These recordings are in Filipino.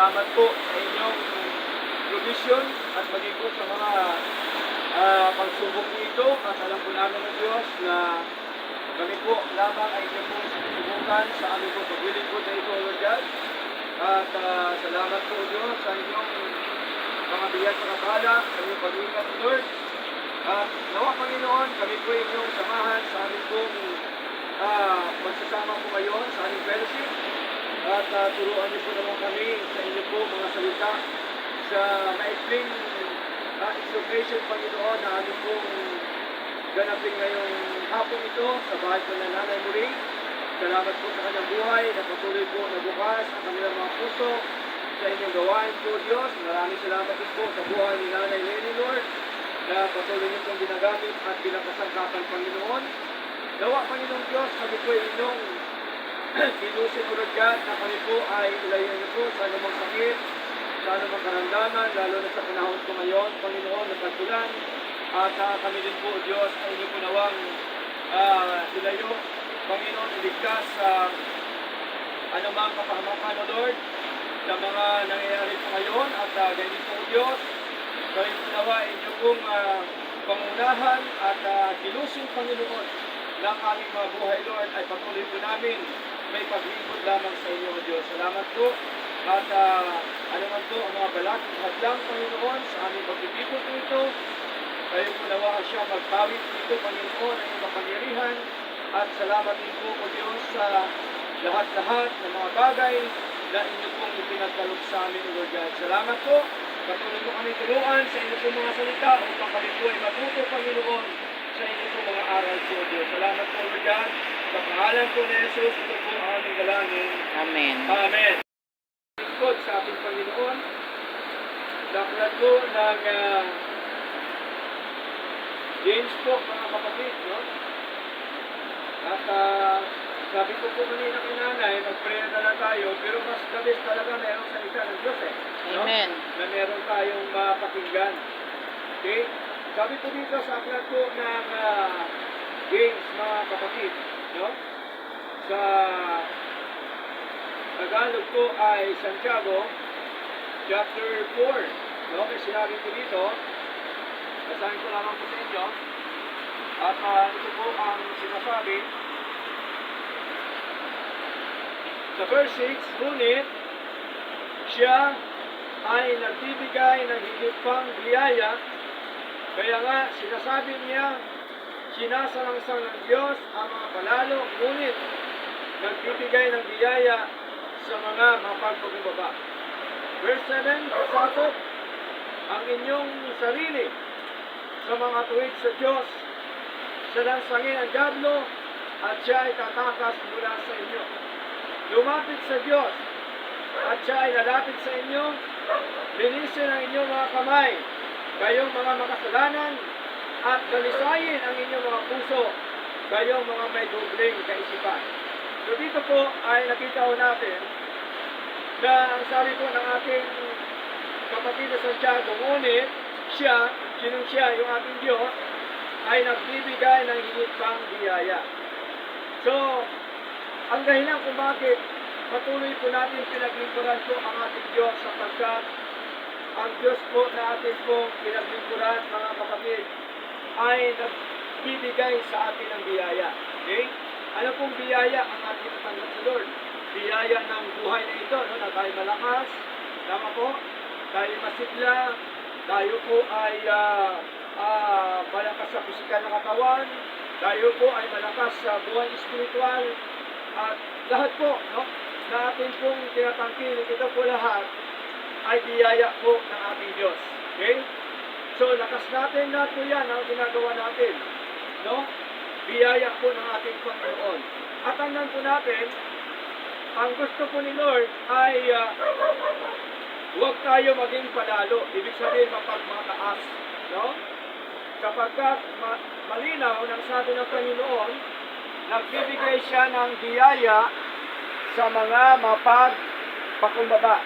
salamat po sa inyong provision at maging po sa mga pagsubok nito. At alam po namin ng Diyos na kami po lamang ay inyong po susubukan sa aming po pagwiling po sa ito, Lord God. At salamat po Diyos sa inyong mga biyat sa kapala, sa inyong pag-ingat, Lord. At nawa Panginoon, kami po inyong samahan sa aming pong magsasama po ngayon sa aming fellowship. At turuan niyo po naman kami sa inyo po mga salita sa maikling exhortation, Panginoon, na aming pong ganapin ngayong hapon ito sa bahay po ng Nanay Muring. Salamat po sa kanyang buhay na patuloy po na bukas ang kanilang mga puso sa inyong gawain po, Diyos. Maraming salamat din po sa buhay ni Nanay Lenny, Lord, na patuloy niyo pong ginagamit at pinakasangkapan, Panginoon. Nawa, Panginoong Diyos, kami po inyong kinusin, Lord God, na kami po ay ilayan niyo po sa anumang sakit, sa anumang karamdaman, lalo na sa panahon po ngayon, Panginoon, na pagkulan. At kami din po, Diyos, ay inyo po nawang ilayo, Panginoon, iligtas sa anumang kapahamakan, O Lord, sa mga nangyayari po ngayon. At ganyan po, Diyos, kami po nawa inyo pong pangunahan at kilusin, Panginoon, ng aming mga buhay, Lord, ay patuloy po namin may paglingkod lamang sa inyo, O Diyos. Salamat po. At ano man po ang mga balakid hadlang, Panginoon, sa aming pagtitipon po ito, kayo po nawa siya magpawit dito, Panginoon, ang iyong kapangyarihan. At salamat din po, O Diyos, sa lahat-lahat ng mga bagay na inyo pong ipinagkalog sa amin, O Lord God. Salamat po. Patuloy mo kami turuan sa inyo pong mga salita upang kami po ay matuto, Panginoon, sa inyo pong mga aral po, O Diyos. Salamat po, Lord God. Sa pangalan po ni Jesus, ito po ang aming dalangin. Amen. Amen. Lingkod sa ating Panginoon, lakad po ng James po, mga kapatid, no? At sabi ko po kanina kay nanay, mag-pray na lang tayo, pero mas the talaga merong salita ng Diyos no? Amen. Na meron tayong mapakinggan. Okay? Sabi ko dito sa aklat po ng James, mga kapatid, no? Sa Tagalog po ay Santiago, chapter 4. No? May sinabi ko dito, basahin ko lamang po sa inyo. At ito po ang sinasabi. Sa verse 6, ngunit siya ay nagbibigay ng higit pang biyaya, kaya nga sinasabi niya, sinasalangsang ng Diyos ang mga palalo, ngunit nagbibigay ng biyaya sa mga mapagpakumbaba. Verse 7, pasasok ang inyong sarili sa mga tuwid sa Diyos, salansangin ang diablo, at siya ay tatakas mula sa inyo. Lumapit sa Diyos, at siya ay lalapit sa inyo. Linisin ang inyong mga kamay, kayong mga makasalanan, at dalisayin ang inyong mga puso, kayong mga may dubling kaisipan. So dito po ay nakita ko natin na ang sabi po ng ating kapatid na Santiago, ngunit siya, sinong siya, yung ating Diyos, ay nagbibigay ng higit pang biyaya. So, ang dahilan kung bakit patuloy po natin pinaglingkuran po ang ating Diyos sapagkat ang Diyos po na ating pong pinaglingkuran, mga kapatid, ay nagbibigay sa atin ng biyaya. Okay? Ano pong biyaya ang ating natanggap sa Lord? Biyaya ng buhay na ito, no? Na tayo malakas, tama po, tayo masigla, tayo po ay malakas sa pisikal na katawan, tayo po ay malakas sa buhay espiritual, at lahat po, no, na ating pong tinatangkilik, ito po lahat ay biyaya po ng ating Diyos. Okay? So, lakas natin lahat po yan ang ginagawa natin. No? Biyaya po ng ating Panginoon. At tandaan po natin, ang gusto po ni Lord ay huwag tayo maging palalo. Ibig sabihin, mapagmataas. No? Kapagkat malinaw ng sabi ng Panginoon, nagbibigay siya ng biyaya sa mga mapagpakumbaba.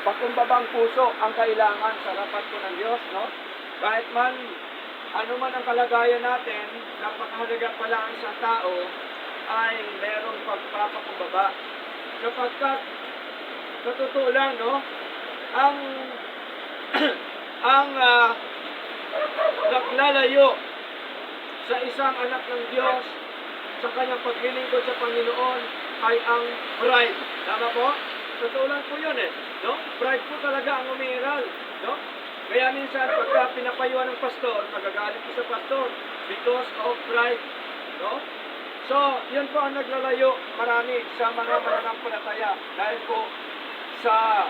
Pakumbabang puso ang kailangan sa harapan po ng Diyos, no? Kahit man, ano man ang kalagayan natin, napakahalaga pala ang isang tao ay merong pagpapakumbaba. Sapagkat, sa totoo lang, no? ang ang naglalayo sa isang anak ng Diyos sa kanyang paglilingkod sa Panginoon ay ang pride. Tama po? Totoo lang po yun eh. No? Pride po talaga ang umiiral. No? Kaya minsan pagka pinapayuan ng pastor, nagagalit po sa pastor because of pride. No? So, yun po ang naglalayo marami sa mga mananampalataya dahil po sa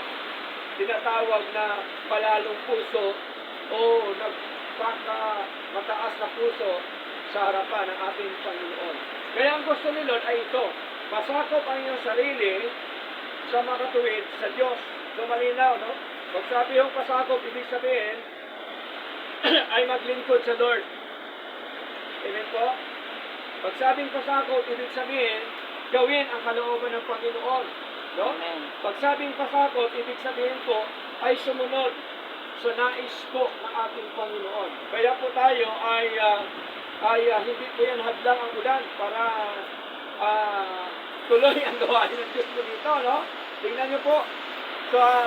tinatawag na palalong puso o mataas na puso sa harapan ng ating Panginoon. Kaya ang gusto ni Lord ay ito, pasakop ang iyong sarili sa makatuwid sa Diyos. So malinaw, no? Pag sabi yung pasakop, ibig sabihin ay maglingkod sa Lord. Amen po? Pag sabing pasakop, ibig sabihin gawin ang kalooban ng Panginoon. No? Amen. Pag sabing pasakop, ibig sabihin po ay sumunod sa nais po ng ating Panginoon. Kaya po tayo ay hindi po yan hadlang ang ulan para tuloy ang gawain ng Diyos po dito. No? Tingnan niyo po,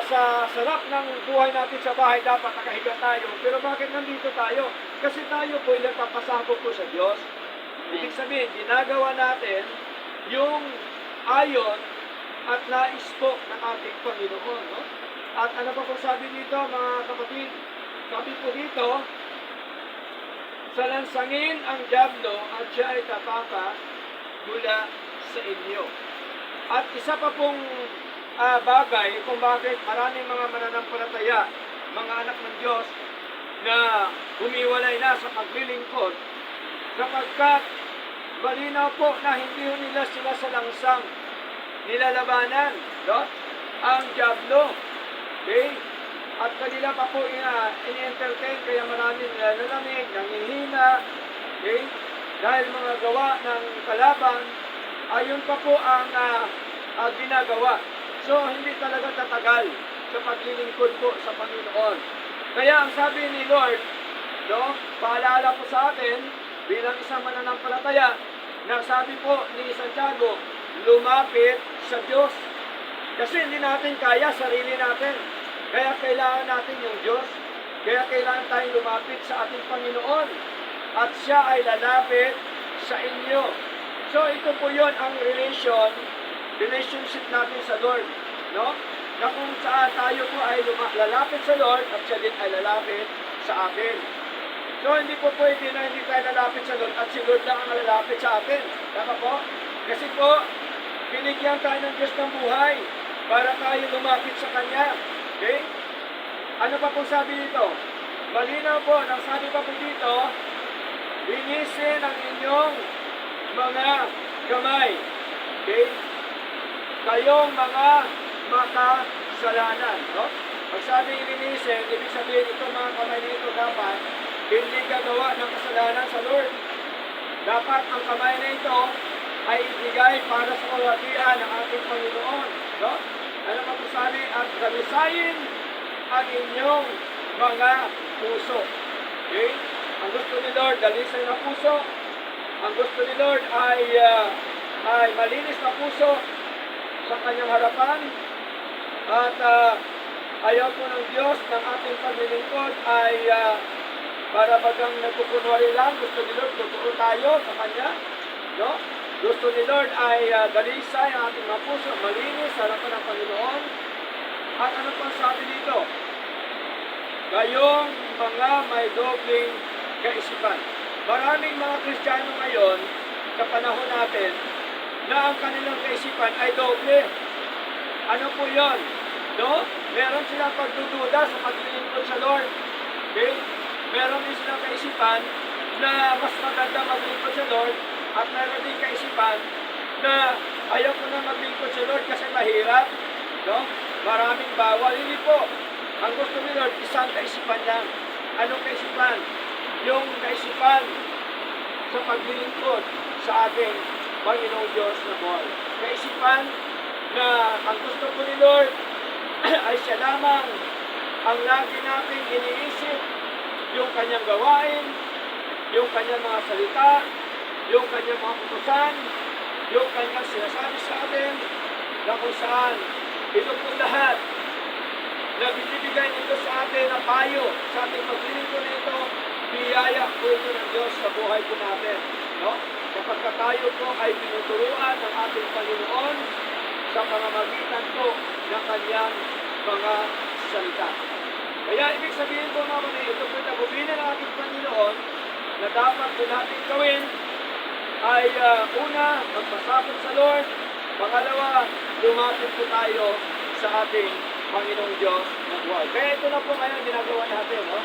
sa sarap ng buhay natin sa bahay, dapat nakahiga tayo. Pero bakit nandito tayo? Kasi tayo po ay nagpapasakop po sa Diyos. Ibig sabihin, ginagawa natin yung ayon at nais po ng ating Panginoon. No? At ano pa po sabi dito, mga kapatid? Sabi po dito, salansangin ang dyablo at siya ay tataka mula sa inyo. At isa pa pong bagay kung bakit maraming mga mananampalataya, mga anak ng Diyos, na humiwalay na sa paglilingkod, kapagkat malinaw po na hindi nila sila sa langsang nilalabanan, no? Ang dyablo. Okay? At kanila pa po ini-entertain, kaya maraming nalalamig, nangihina, okay? Dahil mga gawa ng kalaban, ayun pa po ang ginagawa. So, hindi talaga tatagal sa paglilingkod po sa Panginoon. Kaya ang sabi ni Lord, no, paalala po sa atin, bilang isang mananampalataya, na sabi po ni Santiago, lumapit sa Diyos. Kasi hindi natin kaya sarili natin. Kaya kailangan natin yung Diyos. Kaya kailangan tayong lumapit sa ating Panginoon. At siya ay lalapit sa inyo. So ito po yun ang relationship natin sa Lord. No? Na kung saan tayo po ay lalapit sa Lord at siya din ay lalapit sa atin. So hindi po pwede na hindi tayo lalapit sa Lord at si Lord lang ang lalapit sa atin. Tama po? Kasi po, binigyan tayo ng Diyos ng buhay para tayo lumapit sa Kanya. Okay? Ano pa po sabi dito? Malinaw po, nang sabi pa po dito, linisin ang inyong mga kamay. Okay? Kayong mga makasalanan. No? Pag sabi linisin, ibig sabihin ito mga kamay nito dapat hindi gagawa ng kasalanan sa Lord. Dapat ang kamay na ito ay ibigay para sa kalwatian ng ating Panginoon. No? Ano pa po sabi? At dalisayin ang inyong mga puso. Okay? Ang gusto ni Lord, dalisay na puso. Ang gusto ni Lord ay malinis na puso sa kanyang harapan. At ayaw po ng Diyos ng ating paglilingkod ay para bagang nagkukunwari lang. Gusto ni Lord, totoo tayo sa Kanya. No? Gusto ni Lord ay dalisay ang ating mga puso, malinis sa harapan ng Panginoon. At ano pang sabi dito? Kayong mga may dobling kaisipan. Maraming mga Kristiyano ngayon sa panahon natin na ang kanilang kaisipan ay doble. Ano po yon? No? Meron silang pagdududa sa paglilingkod sa Lord. Okay? Meron din silang kaisipan na mas maganda maglingkod sa Lord at meron din kaisipan na ayaw ko na maglingkod sa Lord kasi mahirap. No? Maraming bawal. Hindi po. Ang gusto ni Lord, isang kaisipan lang. Anong kaisipan? Yung kaisipan sa paglilingkod sa ating Panginoong Diyos na buhay. Kaisipan na ang gusto ko ni Lord ay siya lamang ang lagi nating iniisip, yung kanyang gawain, yung kanyang mga salita, yung kanyang mga putusan, yung kanyang sinasabi sa atin, na kung saan ito po lahat na binibigay nito sa atin na payo sa ating paglilingkod na ito, biyaya po ito ng Diyos sa buhay po natin. No? Kapag tayo po ay tinuturuan ng ating Panginoon sa pamamagitan po ng kanyang mga salita. Kaya ibig sabihin po mga kapatid, ito po tagubilin ng ating Panginoon na dapat po natin gawin ay una, magpasakot sa Lord. Pangalawa, lumapit po tayo sa ating Panginoong Diyos na buhay. Kaya ito na po ngayon ginagawa natin. No?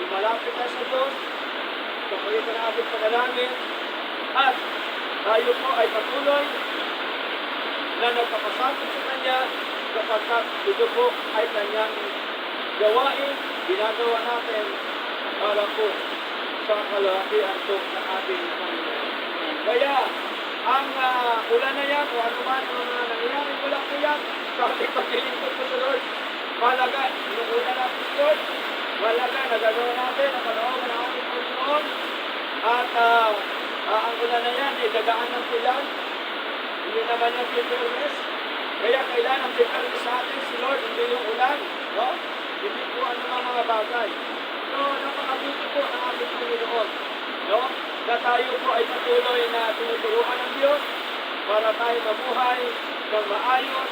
Lumalapit tayo sa Diyos, kapagitan ng ating panalangin, at tayo po ay patuloy na nagpapasakot sa Kanya kapag ito po ay Kanyang gawain, ginagawa natin para po sa kalakihan po ng ating Panginoon. Kaya, ang ulan na yan, o ano man ang nangyayari, wala po yan sa ating paglilingkod po sa Lord. Malaga, inuulan natin sa Lord. Malaga, nagagawa natin ang panahon ng ating Panginoon. At ang ulan na yan, dagaan ng tulan. Hindi naman yung bitterness. Kaya kailangan bitterness sa atin si Lord, hindi yung ulan. No? Hindi po ano mga bagay. So, napakabuti po ng ating Panginoon. No? Na tayo po ay patuloy na tinuturuan ng Diyos para tayo mamuhay ng maayos,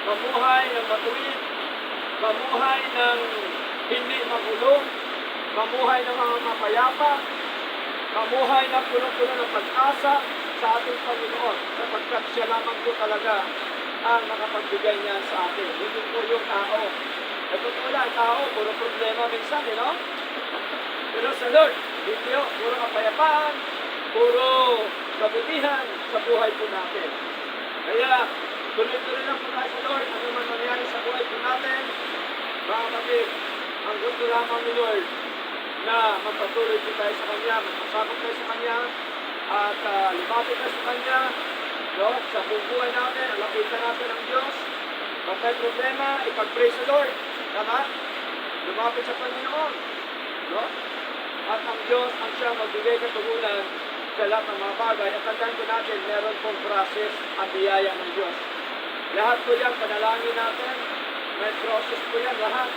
mamuhay ng matuwid, mamuhay ng hindi magulo, mamuhay ng mga mapayapa, mamuhay ng puno-puno ng pag-asa sa ating Panginoon sapagkat siya lamang po talaga ang nakapagbigay niya sa atin. Hindi po yung tao. Ito po lang, tao, puro problema minsan, no? Pero sa Lord, hindi o, puro kapayapaan, puro kabutihan sa buhay po natin. Kaya, tuloy-tuloy lang po tayo sa Lord, ano man mangyari sa buhay po natin, mga kapatid, ang gusto lamang ni Lord na magpatuloy po tayo sa Kanya, magpasakot tayo sa Kanya, at lumapit tayo sa Kanya, no? Sa buhay natin, alapitan natin ang Diyos. Pag may problema, ipag-pray sa Lord. Tama? Lumapit sa Panginoon. No? At ang Diyos ang siya magbigay katugunan sa lahat ng mga bagay. At tandaan po natin, meron pong process at biyaya ng Diyos. Lahat po yan, panalangin natin, may process po yan lahat.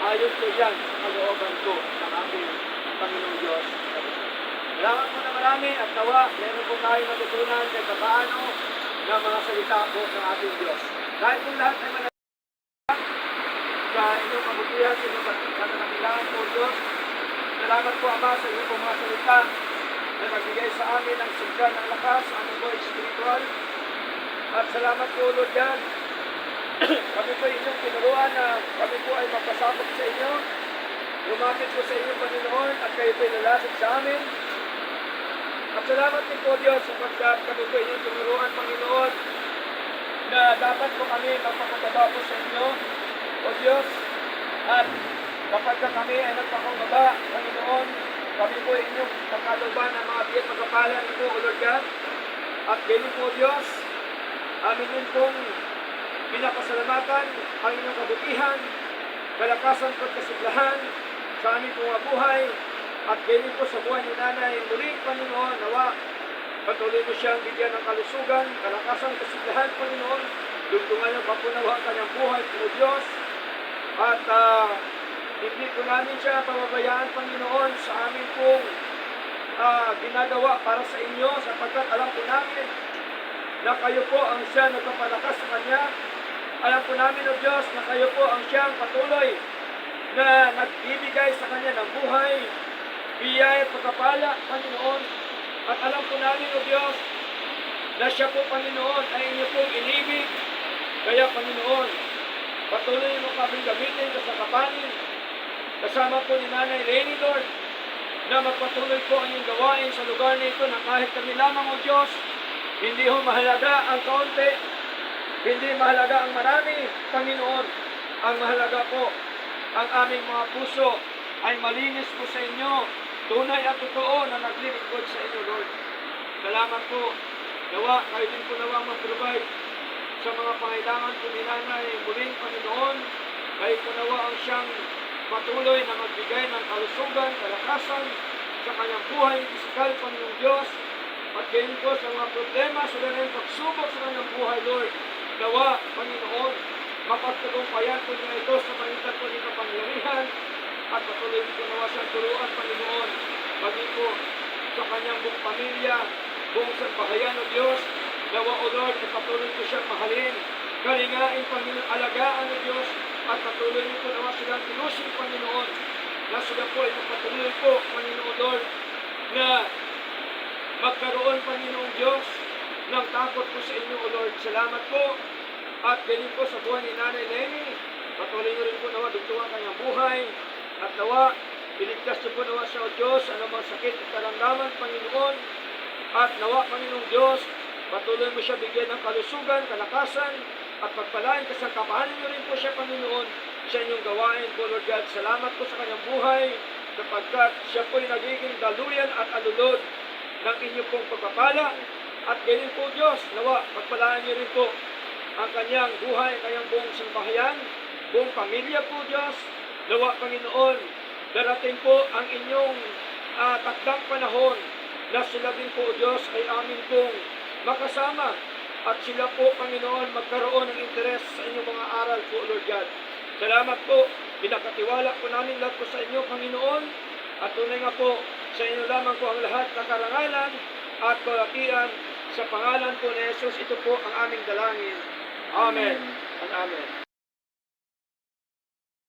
Ayon po yan sa kalooban ko ng ating Panginoong Diyos. Salamat po na marami at tawa, meron po tayo matutunan kay paano ng mga salita po ng ating Diyos. Dahil po lahat ay manalangin sa inyong kabutihan, sa inyong kanilangan po Diyos. Salamat po Ama sa inyong mga salita na magbigay sa amin ng sigla ng lakas, amin po spiritual. At salamat po Lord yan. Kami po inyong tinuruan na kami po ay magpasakot sa inyo. Lumapit po sa inyo Panginoon at kayo po ilalapit sa amin. At salamat din po Diyos sapagkat kami po inyong tinuruan Panginoon na dapat po kami magpapababa po sa inyo o Diyos. At kapag kami ay nagpakumbaba Panginoon, kami po inyong pagkaluban ng mga biyat pagkapalan po o Lord God. At ganyan po Diyos, amin din pong pinapasalamatan ang inyong kabutihan, kalakasan at kasiglahan sa aming mga buhay, at ganyan po sa buhay ni Nanay. Muli, Panginoon, nawa, patuloy mo siyang bigyan ng kalusugan, kalakasan, kasiglahan, Panginoon. Dugtungan niyo papunawa ang kanyang buhay, po Diyos. At hindi po namin siya pababayaan, Panginoon, sa amin pong ginagawa para sa inyo, sapagkat alam po namin na kayo po ang siya nagpapalakas sa Kanya. Alam po namin, O Diyos, na kayo po ang siyang patuloy na nagbibigay sa Kanya ng buhay, biyaya at pagkapala, Panginoon. At alam po namin, O Diyos, na siya po, Panginoon, ay inyo pong inibig. Kaya, Panginoon, patuloy mo kaming gamitin sa kapanin. Kasama po ni Nanay Lenny, Lord, na magpatuloy po ang iyong gawain sa lugar na ito na kahit kami lamang, O Diyos, hindi ho mahalaga ang kaunti, hindi mahalaga ang marami, Panginoon. Ang mahalaga po, ang aming mga puso ay malinis po sa inyo, tunay at totoo na naglilingkod sa inyo, Lord. Salamat po. Nawa, kayo din po nawang mag-provide sa mga pangailangan po ni Nanay muling, Panginoon. Kayo po nawa ang siyang patuloy na magbigay ng kalusugan, kalakasan sa kanyang buhay, pisikal, Panginoong Diyos. At gayon po sa mga problema, sa ganang pagsubok sa kanyang buhay, Lord. Nawa, Panginoon, mapagtagumpayan po niya ito sa pagitan po ng kapangyarihan at patuloy ko nawa siyang turuan, Panginoon, maging po sa kanyang buong pamilya, buong sambahayan o Diyos, nawa o Lord, at patuloy ko siyang mahalin, kalingain, Panginoon, alagaan o Diyos, at patuloy ko nawa silang tinusin, Panginoon, na sila po ay patuloy po, Panginoon Lord, na magkaroon, Panginoong Diyos, ng takot po sa inyo, O Lord. Salamat po. At ganyan po sa buhay ni Nanay Lenny. Patuloy nyo rin po nawa dito ang kanyang buhay. At nawa, iligtas niyo po nawa siya, O Diyos, anumang sakit at karamdaman, Panginoon. At nawa, Panginoong Diyos, patuloy mo siya bigyan ng kalusugan, kalakasan, at pagpalain kasangkapahanin niyo rin po siya, Panginoon, sa inyong gawain po, Lord God. Salamat po sa kanyang buhay, sapagkat siya po'y nagiging daluyan at alulod ng inyong pong pagpapala. At ganyan po, Diyos, nawa, pagpalaan niyo rin po ang kanyang buhay, kanyang buong simbahan, buong pamilya po, Diyos. Nawa, Panginoon, darating po ang inyong takdang panahon na sila din po, Diyos, ay amin pong makasama. At sila po, Panginoon, magkaroon ng interes sa inyong mga aral po, Lord God. Salamat po, pinakatiwala po namin lahat po sa inyo, Panginoon. At tunay nga po, sa inyo lamang po ang lahat na karangalan at kalatian. Sa pangalan po ni Jesus, ito po ang aming dalangin. Amen. At amen.